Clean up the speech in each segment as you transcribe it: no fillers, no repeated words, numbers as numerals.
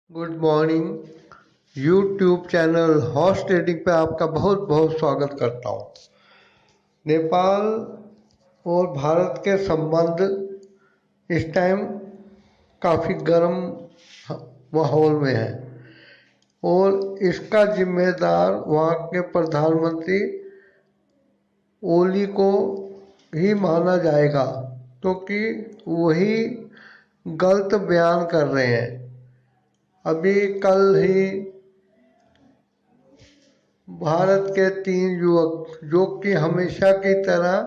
Good morning. YouTube channel horse trading पे आपका बहुत बहुत स्वागत करता हूँ। नेपाल और भारत के संबंध इस टाइम काफ़ी गर्म माहौल में है और इसका जिम्मेदार वहाँ के प्रधानमंत्री ओली को ही माना जाएगा, क्योंकि वही गलत बयान कर रहे हैं। अभी कल ही भारत के 3 युवक, जो कि हमेशा की तरह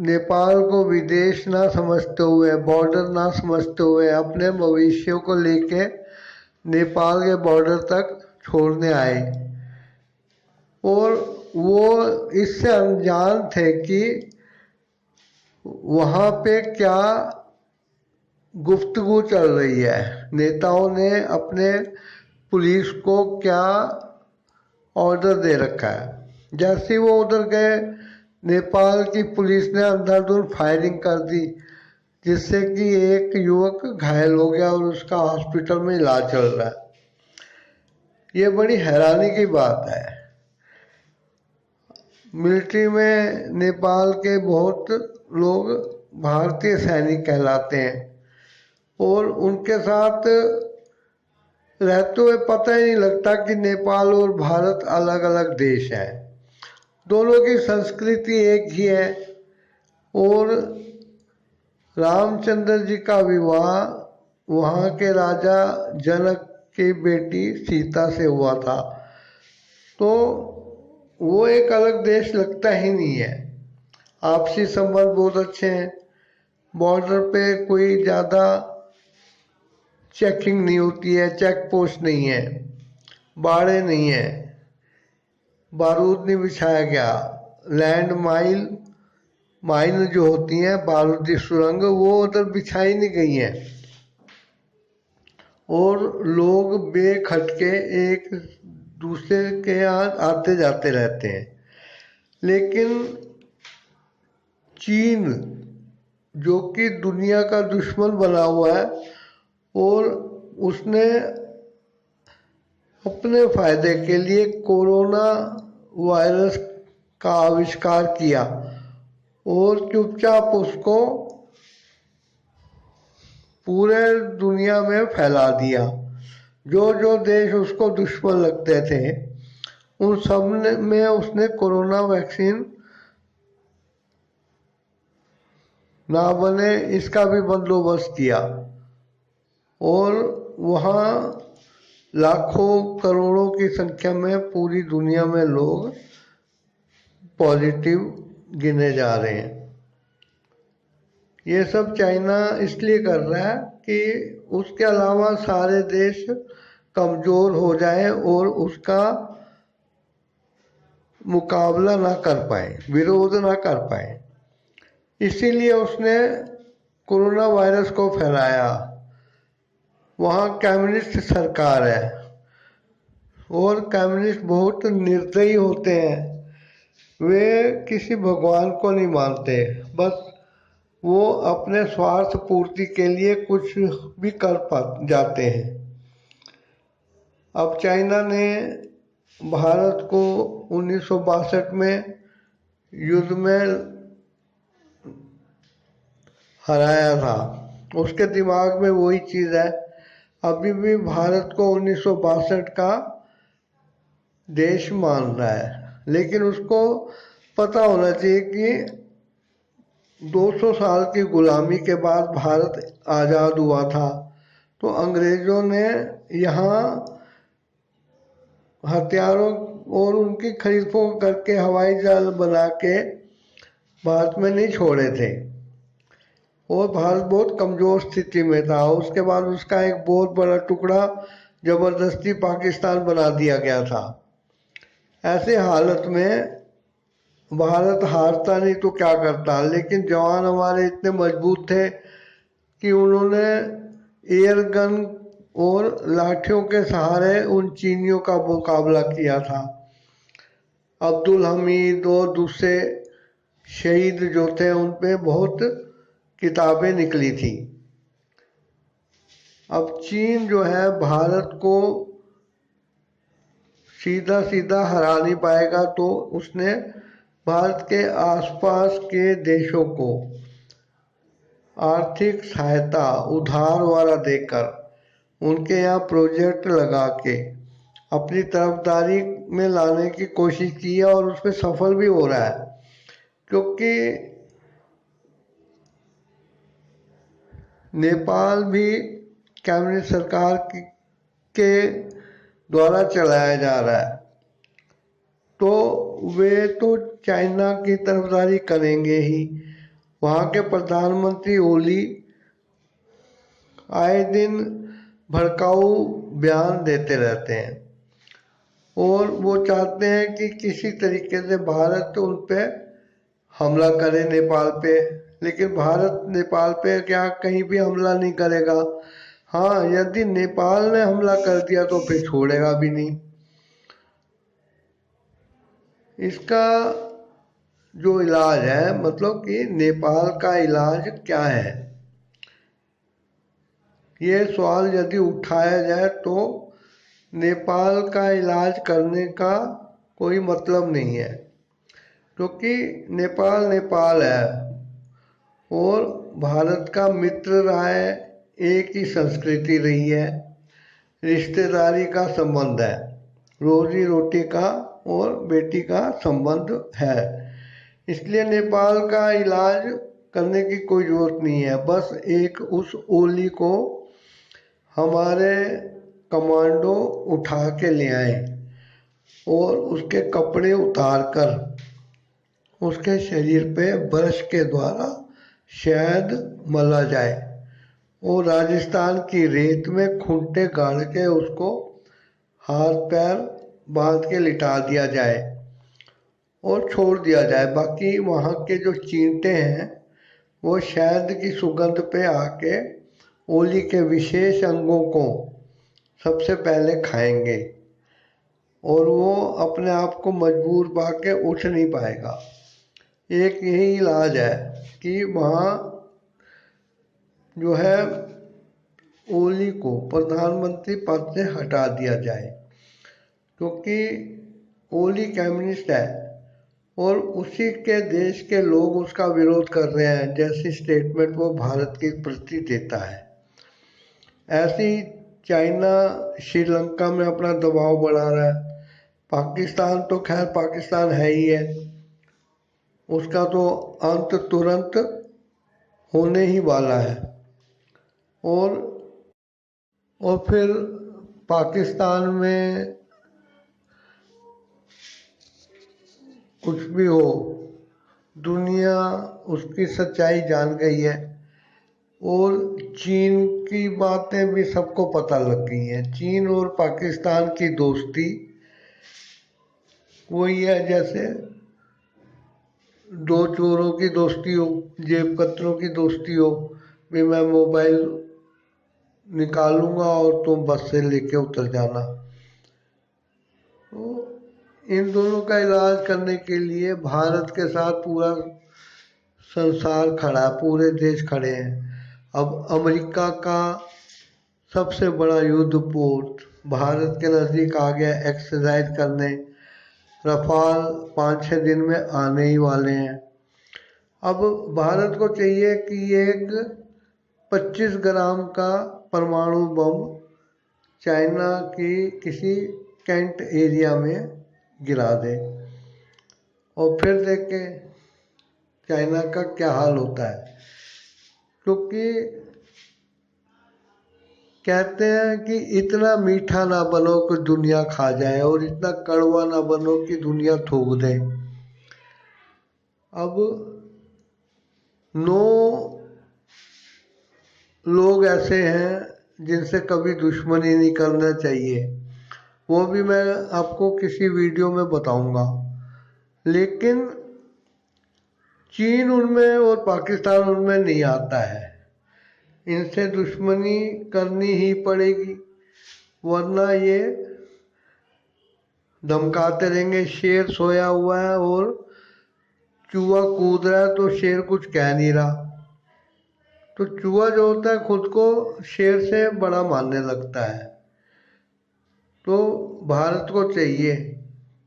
नेपाल को विदेश ना समझते हुए, बॉर्डर ना समझते हुए, अपने भविष्य को लेके नेपाल के बॉर्डर तक छोड़ने आए और वो इससे अनजान थे कि वहाँ पे क्या गुफ्तगू चल रही है। नेताओं ने अपने पुलिस को क्या ऑर्डर दे रखा है। जैसे ही वो उधर गए, नेपाल की पुलिस ने अंधाधुंध फायरिंग कर दी, जिससे कि एक युवक घायल हो गया और उसका हॉस्पिटल में इलाज चल रहा है। ये बड़ी हैरानी की बात है। मिलिट्री में नेपाल के बहुत लोग भारतीय सैनिक कहलाते हैं और उनके साथ रहते हुए पता ही नहीं लगता कि नेपाल और भारत अलग अलग देश हैं। दोनों की संस्कृति एक ही है और रामचंद्र जी का विवाह वहाँ के राजा जनक की बेटी सीता से हुआ था, तो वो एक अलग देश लगता ही नहीं है। आपसी संबंध बहुत अच्छे हैं। बॉर्डर पे कोई ज़्यादा चेकिंग नहीं होती है, चेक पोस्ट नहीं है, बाड़े नहीं है, बारूद नहीं बिछाया गया। लैंड माइन जो होती हैं, बारूदी सुरंग, वो उधर बिछाई नहीं गई हैं और लोग बेखटके एक दूसरे के यहाँ आते जाते रहते हैं। लेकिन चीन, जो कि दुनिया का दुश्मन बना हुआ है, और उसने अपने फायदे के लिए कोरोना वायरस का आविष्कार किया और चुपचाप उसको पूरे दुनिया में फैला दिया। जो जो देश उसको दुश्मन लगते थे, उन सब में उसने कोरोना वैक्सीन ना बने इसका भी बंदोबस्त किया और वहाँ लाखों करोड़ों की संख्या में पूरी दुनिया में लोग पॉजिटिव गिने जा रहे हैं। ये सब चाइना इसलिए कर रहा है कि उसके अलावा सारे देश कमज़ोर हो जाए और उसका मुकाबला ना कर पाए, विरोध ना कर पाए। इसीलिए उसने कोरोना वायरस को फैलाया। वहाँ कम्युनिस्ट सरकार है और कम्युनिस्ट बहुत निर्दयी होते हैं। वे किसी भगवान को नहीं मानते, बस वो अपने स्वार्थ पूर्ति के लिए कुछ भी कर जाते हैं। अब चाइना ने भारत को 1962 में युद्ध में हराया था। उसके दिमाग में वही चीज़ है। अभी भी भारत को 1962 का देश मान रहा है, लेकिन उसको पता होना चाहिए कि 200 साल की गुलामी के बाद भारत आज़ाद हुआ था, तो अंग्रेज़ों ने यहाँ हथियारों और उनकी खरीद फरोख्त करके हवाई जहाज बना के भारत में नहीं छोड़े थे और भारत बहुत कमज़ोर स्थिति में था। उसके बाद उसका एक बहुत बड़ा टुकड़ा ज़बरदस्ती पाकिस्तान बना दिया गया था। ऐसे हालत में भारत हारता नहीं तो क्या करता, लेकिन जवान हमारे इतने मजबूत थे कि उन्होंने एयर गन और लाठियों के सहारे उन चीनियों का मुकाबला किया था। अब्दुल हमीद और दूसरे शहीद जो थे, उन पे बहुत किताबें निकली थी। अब चीन जो है भारत को सीधा सीधा हरा नहीं पाएगा, तो उसने भारत के आसपास के देशों को आर्थिक सहायता उधार वाला देकर उनके यहाँ प्रोजेक्ट लगा के अपनी तरफदारी में लाने की कोशिश की है, और उसमें सफल भी हो रहा है। क्योंकि नेपाल भी कम्युनिस्ट सरकार के द्वारा चलाया जा रहा है, तो वे तो चाइना की तरफदारी करेंगे ही। वहाँ के प्रधानमंत्री ओली आए दिन भड़काऊ बयान देते रहते हैं, और वो चाहते हैं कि किसी तरीके से भारत उन पे हमला करे, नेपाल पे। लेकिन भारत नेपाल पे क्या कहीं भी हमला नहीं करेगा। हाँ, यदि नेपाल ने हमला कर दिया तो फिर छोड़ेगा भी नहीं। इसका जो इलाज है, मतलब कि नेपाल का इलाज क्या है, ये सवाल यदि उठाया जाए तो नेपाल का इलाज करने का कोई मतलब नहीं है। क्योंकि नेपाल नेपाल है और भारत का मित्र रहा है, एक ही संस्कृति रही है, रिश्तेदारी का संबंध है, रोजी रोटी का और बेटी का संबंध है। इसलिए नेपाल का इलाज करने की कोई जरूरत नहीं है। बस एक उस ओली को हमारे कमांडो उठा के ले आए और उसके कपड़े उतार कर उसके शरीर पे ब्रश के द्वारा शहद मला जाए और राजस्थान की रेत में खूंटे गाड़ के उसको हाथ पैर बांध के लिटा दिया जाए और छोड़ दिया जाए। बाकी वहाँ के जो चींटे हैं वो शहद की सुगंध पे आके ओली के विशेष अंगों को सबसे पहले खाएंगे और वो अपने आप को मजबूर पाके उठ नहीं पाएगा। एक यही इलाज है कि वहाँ जो है ओली को प्रधानमंत्री पद से हटा दिया जाए, क्योंकि ओली कम्युनिस्ट है और उसी के देश के लोग उसका विरोध कर रहे हैं, जैसी स्टेटमेंट वो भारत के प्रति देता है। ऐसे ही चाइना श्रीलंका में अपना दबाव बढ़ा रहा है। पाकिस्तान तो खैर पाकिस्तान है ही है, उसका तो अंत तुरंत होने ही वाला है। और फिर पाकिस्तान में कुछ भी हो, दुनिया उसकी सच्चाई जान गई है और चीन की बातें भी सबको पता लग गई हैं। चीन और पाकिस्तान की दोस्ती वही है जैसे दो चोरों की दोस्ती हो, जेब कतरों की दोस्ती हो, भी मैं मोबाइल निकालूंगा और तुम बस से लेके उतर जाना। तो इन दोनों का इलाज करने के लिए भारत के साथ पूरा संसार खड़ा, पूरे देश खड़े हैं। अब अमेरिका का सबसे बड़ा युद्ध पोत भारत के नज़दीक आ गया एक्सरसाइज करने। रफाल 5-6 दिन में आने ही वाले हैं। अब भारत को चाहिए कि एक 25 ग्राम का परमाणु बम चाइना की किसी कैंट एरिया में गिरा दे और फिर देखे चाइना का क्या हाल होता है। क्योंकि कहते हैं कि इतना मीठा ना बनो कि दुनिया खा जाए और इतना कड़वा ना बनो कि दुनिया थूक दे। अब 9 लोग ऐसे हैं जिनसे कभी दुश्मनी नहीं करना चाहिए, वो भी मैं आपको किसी वीडियो में बताऊंगा। लेकिन चीन उनमें और पाकिस्तान उनमें नहीं आता है। इनसे दुश्मनी करनी ही पड़ेगी, वरना ये धमकाते रहेंगे। शेर सोया हुआ है और चूहा कूद रहा है तो शेर कुछ कह नहीं रहा। तो चूहा जो होता है खुद को शेर से बड़ा मानने लगता है। तो भारत को चाहिए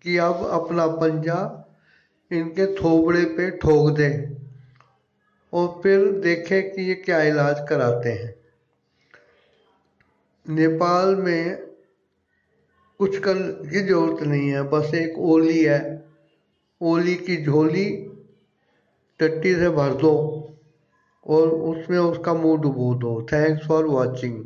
कि अब अपना पंजा इनके थोबड़े पे ठोक दे और फिर देखे कि ये क्या इलाज कराते हैं। नेपाल में कुछ करने की जरूरत नहीं है, बस एक ओली है, ओली की झोली टट्टी से भर दो और उसमें उसका मुंह डुबो दो। Thanks for watching.